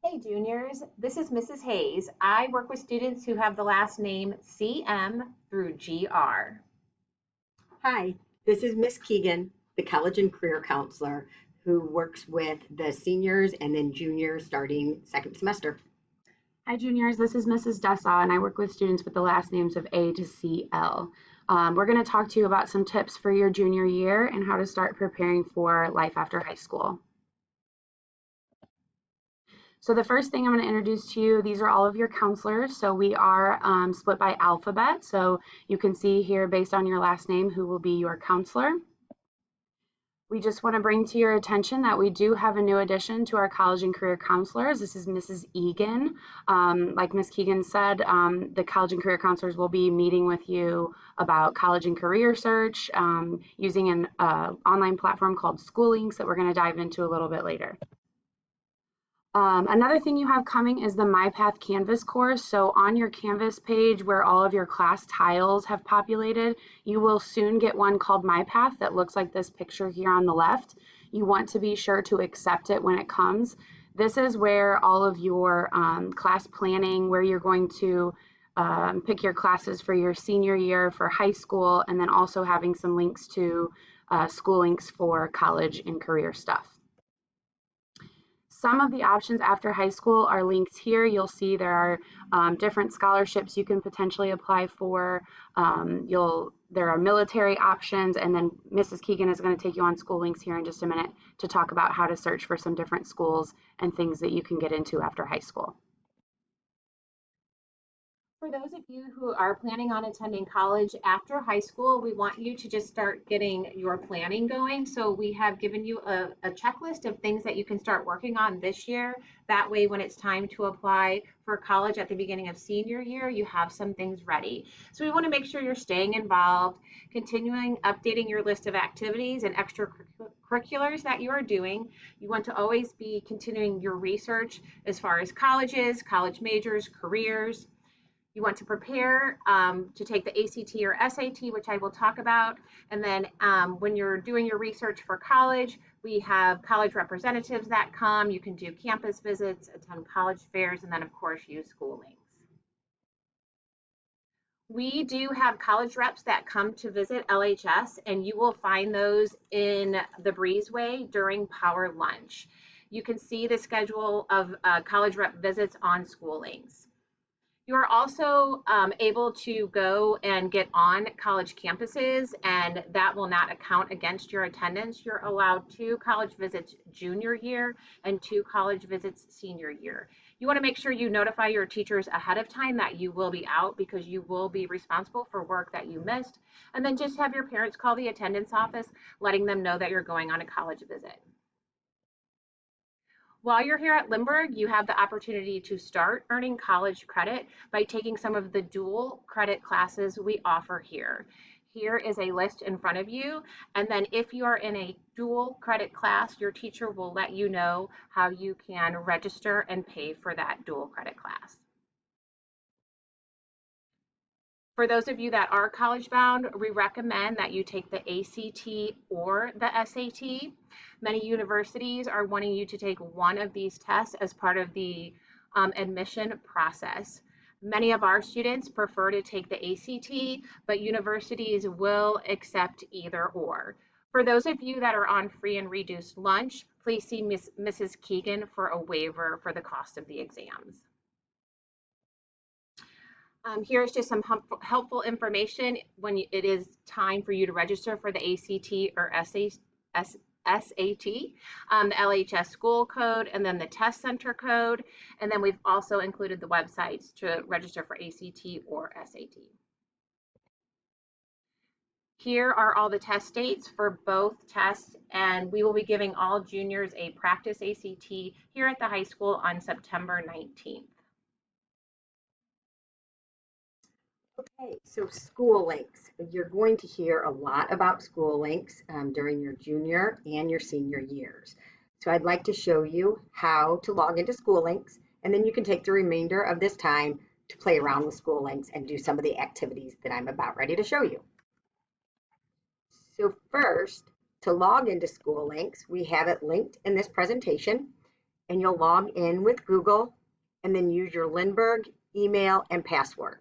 Hey juniors, this is Mrs. Hayes. I work with students who have the last name CM through GR. Hi, this is Miss Keegan, the college and career counselor who works with the seniors and then juniors starting second semester. Hi, juniors. This is Mrs. Dessa, and I work with students with the last names of A to CL. We're going to talk to you about some tips for your junior year and how to start preparing for life after high school. So the first thing I'm going to introduce to you, these are all of your counselors. So we are split by alphabet. So you can see here based on your last name who will be your counselor. We just want to bring to your attention that we do have a new addition to our college and career counselors. This is Mrs. Egan. Like Ms. Keegan said, the college and career counselors will be meeting with you about college and career search using an online platform called SchoolLinks that we're going to dive into a little bit later. Another thing you have coming is the MyPath Canvas course. So on your Canvas page where all of your class tiles have populated, you will soon get one called MyPath that looks like this picture here on the left. You want to be sure to accept it when it comes. This is where all of your class planning, where you're going to pick your classes for your senior year for high school, and then also having some links to SchoolLinks for college and career stuff. Some of the options after high school are linked here. You'll see there are different scholarships you can potentially apply for. There are military options, and then Mrs. Keegan is going to take you on SchoolLinks here in just a minute to talk about how to search for some different schools and things that you can get into after high school. For those of you who are planning on attending college after high school, we want you to just start getting your planning going. So we have given you a checklist of things that you can start working on this year. That way, when it's time to apply for college at the beginning of senior year, you have some things ready. So we want to make sure you're staying involved, continuing updating your list of activities and extracurriculars that you are doing. You want to always be continuing your research as far as colleges, college majors, careers. You want to prepare to take the ACT or SAT, which I will talk about. And then when you're doing your research for college, we have college representatives that come. You can do campus visits, attend college fairs, and then, of course, use SchoolLinks. We do have college reps that come to visit LHS, and you will find those in the breezeway during power lunch. You can see the schedule of college rep visits on SchoolLinks. You're also able to go and get on college campuses, and that will not account against your attendance. You're allowed 2 college visits junior year and 2 college visits senior year. You want to make sure you notify your teachers ahead of time that you will be out because you will be responsible for work that you missed. And then just have your parents call the attendance office, letting them know that you're going on a college visit. While you're here at Lindbergh, you have the opportunity to start earning college credit by taking some of the dual credit classes we offer here. Here is a list in front of you, and then if you are in a dual credit class, your teacher will let you know how you can register and pay for that dual credit class. For those of you that are college bound, we recommend that you take the ACT or the SAT. Many universities are wanting you to take one of these tests as part of the admission process. Many of our students prefer to take the ACT, but universities will accept either or. For those of you that are on free and reduced lunch, please see Mrs. Keegan for a waiver for the cost of the exams. Here's just some helpful information when it is time for you to register for the ACT or SAT, the LHS school code, and then the test center code. And then we've also included the websites to register for ACT or SAT. Here are all the test dates for both tests, and we will be giving all juniors a practice ACT here at the high school on September 19th. Okay, so SchoolLinks. You're going to hear a lot about SchoolLinks during your junior and your senior years. So I'd like to show you how to log into SchoolLinks, and then you can take the remainder of this time to play around with SchoolLinks and do some of the activities that I'm about ready to show you. So first, to log into SchoolLinks, we have it linked in this presentation. and you'll log in with Google and then use your Lindbergh email and password.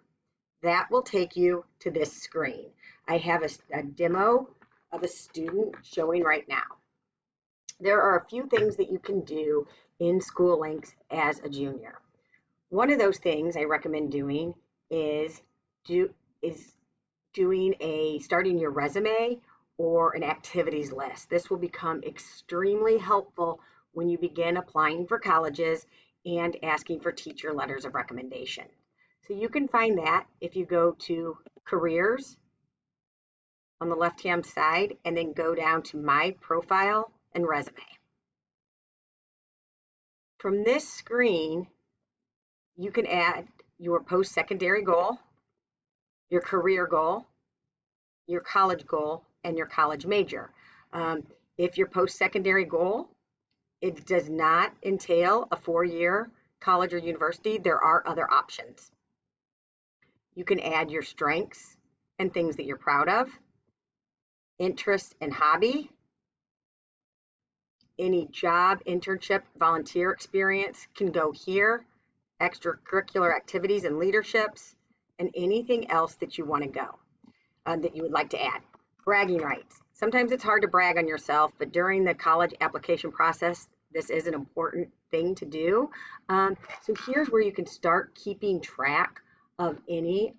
That will take you to this screen. I have a demo of a student showing right now. There are a few things that you can do in SchoolLinks as a junior. One of those things I recommend doing is starting your resume or an activities list. This will become extremely helpful when you begin applying for colleges and asking for teacher letters of recommendation. So you can find that if you go to careers on the left-hand side and then go down to my profile and resume. From this screen, you can add your post-secondary goal, your career goal, your college goal, and your college major. If your post-secondary goal, it does not entail a 4-year college or university, there are other options. You can add your strengths and things that you're proud of, interests and hobby, any job, internship, volunteer experience can go here, extracurricular activities and leaderships, and anything else that you want to go, that you would like to add. Bragging rights. Sometimes it's hard to brag on yourself, but during the college application process, this is an important thing to do. So here's where you can start keeping track of any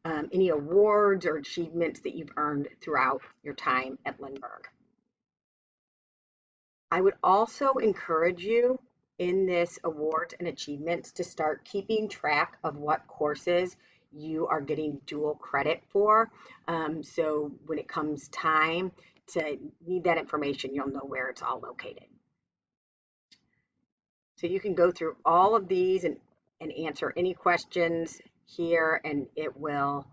awards or achievements that you've earned throughout your time at Lindbergh. I would also encourage you in this awards and achievements to start keeping track of what courses you are getting dual credit for. So when it comes time to need that information, you'll know where it's all located. So you can go through all of these and answer any questions here, and it will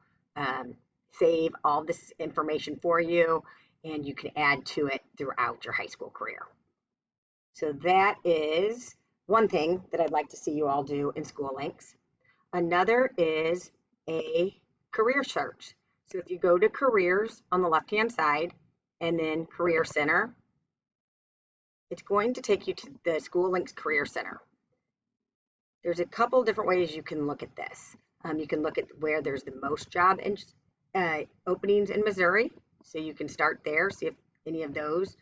save all this information for you, and you can add to it throughout your high school career. So that is one thing that I'd like to see you all do in SchoolLinks. Another is a career search. So if you go to careers on the left-hand side and then Career Center, it's going to take you to the SchoolLinks Career Center. There's a couple different ways you can look at this. You can look at where there's the most job openings in Missouri. So you can start there, see if any of those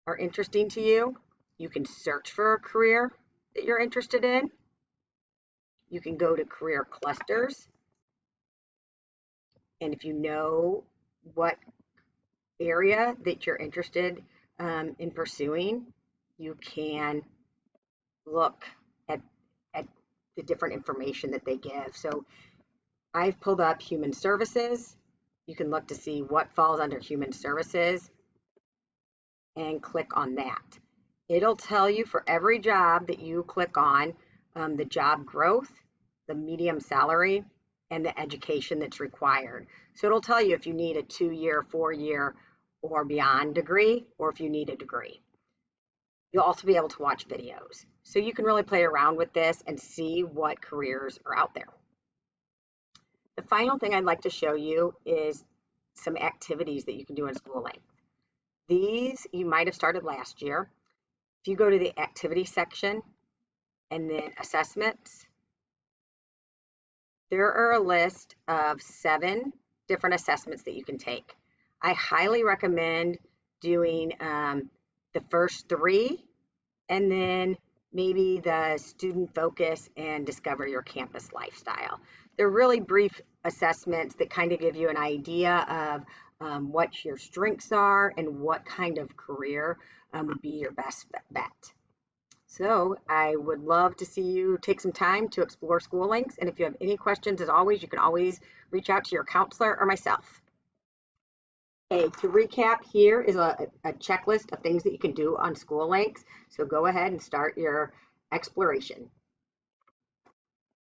are interesting to you. You can search for a career that you're interested in. You can go to career clusters. And if you know what area that you're interested in pursuing, you can look at the different information that they give. So I've pulled up human services. You can look to see what falls under human services and click on that. It'll tell you for every job that you click on, the job growth, the medium salary, and the education that's required. So it'll tell you if you need a 2-year, 4-year, or beyond degree, or if you need a degree. You'll also be able to watch videos. So you can really play around with this and see what careers are out there. The final thing I'd like to show you is some activities that you can do in SchoolLinks. These you might have started last year. If you go to the activity section and then assessments, there are a list of 7 different assessments that you can take. I highly recommend doing the first 3 and then maybe the student focus and discover your campus lifestyle. They're really brief assessments that kind of give you an idea of what your strengths are and what kind of career would be your best bet. So I would love to see you take some time to explore SchoolLinks. And if you have any questions, as always, you can always reach out to your counselor or myself. Okay, to recap, here is a checklist of things that you can do on SchoolLinks. So go ahead and start your exploration.